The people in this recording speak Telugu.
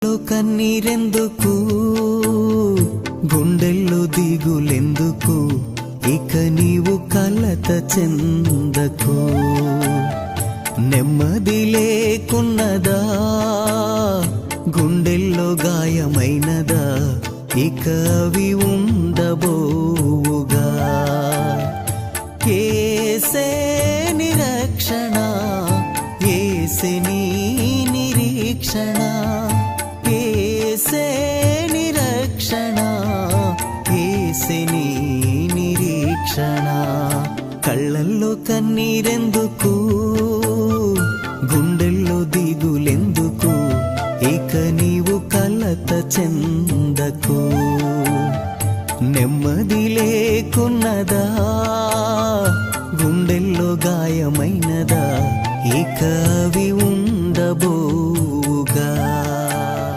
కన్నీరెందుకు, గుండెల్లో దిగులెందుకు, ఇక నీవు కలత చెందకు. నెమ్మది లేకున్నదా, గుండెల్లో గాయమైనదా, ఇక అవి ఉండబోవుగా. యేసే నిరక్షణ, యేసే నీ నిరీక్షణ, యేసే నిరక్షణ, యేసే నీ నిరీక్షణ. కళ్ళల్లో కన్నీరెందుకు, గుండెల్లో దిగులెందుకు, ఇక నీవు కలత చెందకు. నెమ్మది లేకున్నదా, గుండెల్లో గాయమైనదా, ఇక అవి